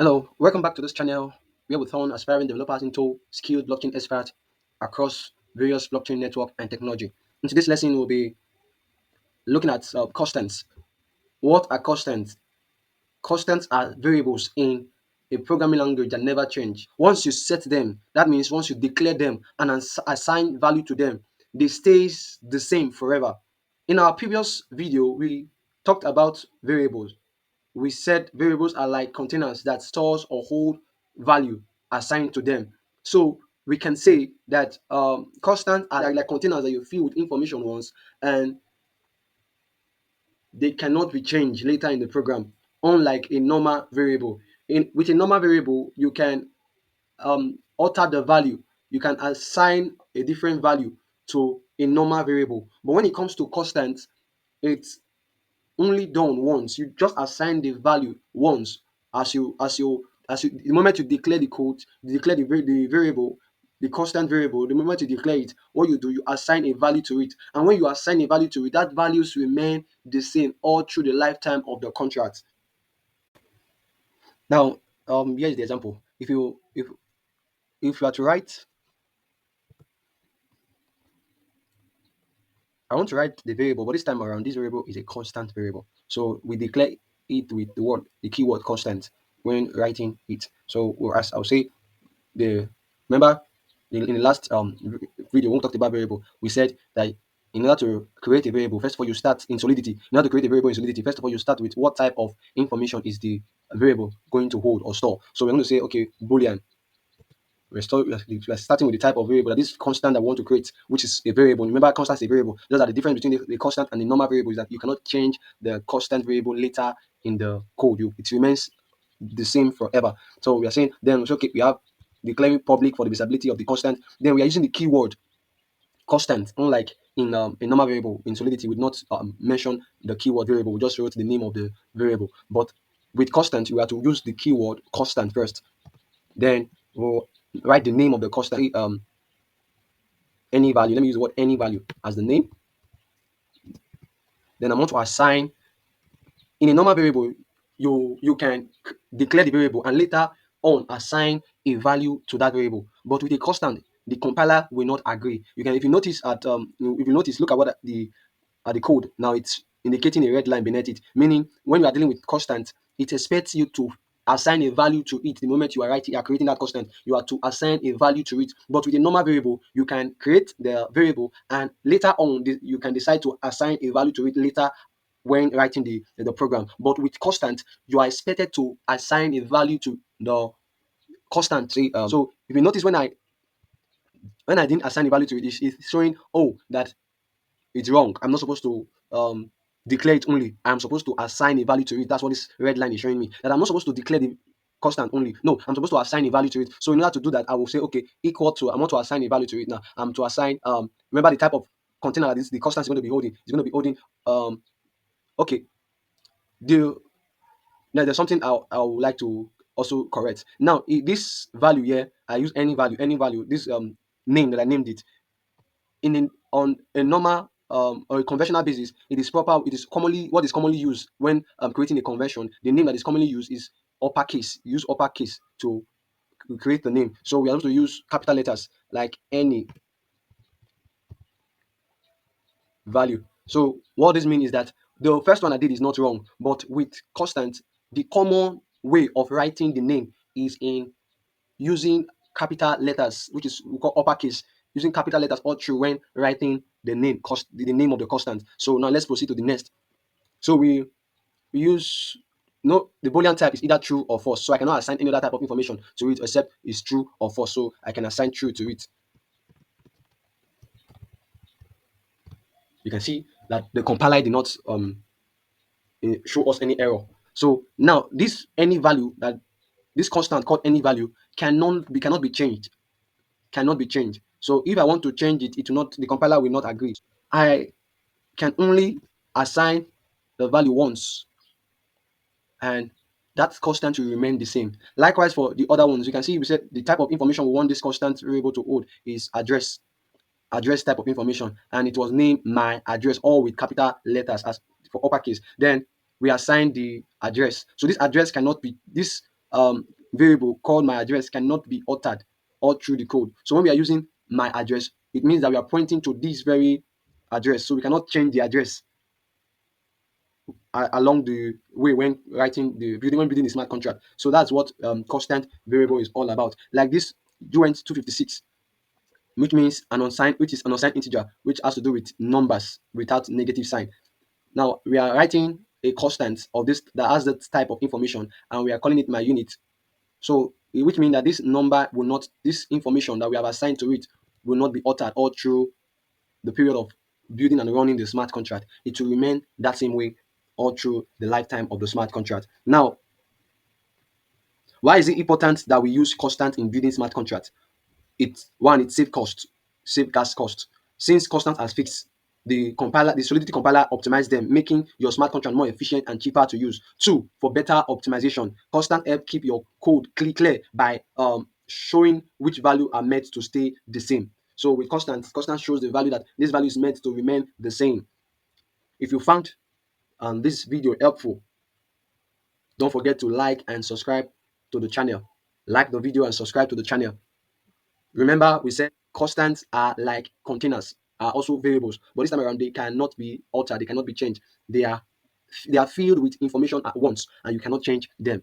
Hello, welcome back to this channel where we turn aspiring developers into skilled blockchain experts across various blockchain network and technology. In today's lesson, we'll be looking at constants. What are constants? Constants are variables in a programming language that never change. Once you set them, that means once you declare them and assign value to them, they stays the same forever. In our previous video, we talked about variables. We said variables are like containers that stores or hold value assigned to them. So we can say that constants are like containers that you fill with information once, and they cannot be changed later in the program, unlike a normal variable. With a normal variable, you can alter the value. You can assign a different value to a normal variable. But when it comes to constants, it's only done once. You just assign the value once the moment you declare the code, you declare the variable, the constant variable. The moment you declare it, what you do, you assign a value to it. And when you assign a value to it, that values remain the same all through the lifetime of the contract. Now, here's the example. If you are to write, I want to write the variable, but this time around, this variable is a constant variable. So we declare it with the keyword constant when writing it. So as I'll say, the remember in the last video when we talked about variable, we said that in order to create a variable, first of all you start in Solidity. In order to create a variable in Solidity, first of all you start with what type of information is the variable going to hold or store. So we're going to say, okay, Boolean. We're starting with the type of variable that is constant that we want to create, which is a variable. Remember, constant is a variable. Those are the difference between the constant and the normal variable is that you cannot change the constant variable later in the code. It remains the same forever. So we are saying then it's okay, we have declaring public for the visibility of the constant. Then we are using the keyword constant, unlike in a normal variable in Solidity, we would not mention the keyword variable. We just wrote the name of the variable. But with constant, we have to use the keyword constant first. Then we'll write the name of the constant. Any value. Let me use the word any value as the name. Then I want to assign in a normal variable. You can declare the variable and later on assign a value to that variable. But with a constant, the compiler will not agree. You can, if you notice if you notice, look at what the code now. It's indicating a red line beneath it, meaning when you are dealing with constant, it expects you to assign a value to it. The moment you are creating that constant, you are to assign a value to it. But with a normal variable, you can create the variable and later on you can decide to assign a value to it later when writing the program. But with constant, you are expected to assign a value to the constant. So if you notice, when I didn't assign a value to it, it's showing, oh, that it's wrong. I'm not supposed to declare it only. I'm supposed to assign a value to it. That's what this red line is showing me. That I'm not supposed to declare the constant only. No, I'm supposed to assign a value to it. So in order to do that, I will say, okay, equal to, I want to assign a value to it now. I'm to assign, remember the type of container that the constant is going to be holding. It's going to be holding, okay, the now there's something I would like to also correct. Now, this value here, I use any value, this name that I named it, on a normal or a conventional basis, it is commonly what is commonly used when creating a convention. The name that is commonly used is uppercase. Use uppercase to create the name. So we are supposed to use capital letters like any value. So what this means is that the first one I did is not wrong, but with constant, the common way of writing the name is in using capital letters, which is we call uppercase, using capital letters all through when writing the name of the constant. So now let's proceed to the next. So we use no the Boolean type is either true or false. So I cannot assign any other type of information to it except it's true or false. So I can assign true to it. You can see that the compiler did not show us any error. So now this any value that this constant called any value cannot be changed. Cannot be changed. So if I want to change it, it will not the compiler will not agree. I can only assign the value once, and that constant will remain the same. Likewise for the other ones, you can see we said the type of information we want this constant variable to hold is address type of information, and it was named my address, all with capital letters as for uppercase. Then we assign the address. So this address cannot be this. variable called my address cannot be altered all through the code. So when we are using my address, it means that we are pointing to this very address. So we cannot change the address along the way when writing the building when building a smart contract. So that's what constant variable is all about. Like this Duent 256, which is an unsigned integer, which has to do with numbers without negative sign. Now we are writing a constant of this that has that type of information, and we are calling it my unit. So which means that this information that we have assigned to it will not be altered all through the period of building and running the smart contract. It will remain that same way all through the lifetime of the smart contract. Now, why is it important that we use constant in building smart contracts? It saves cost, save gas cost. Since constant as fixed, the Solidity compiler optimize them, making your smart contract more efficient and cheaper to use. Two, for better optimization, constant help keep your code clear by showing which value are meant to stay the same. So with constant shows the value that this value is meant to remain the same. If you found this video helpful, don't forget to like and subscribe to the channel. Like the video and subscribe to the channel. Remember, we said constants are like containers, are also variables, but this time around they cannot be altered, they cannot be changed. They are filled with information at once, and you cannot change them.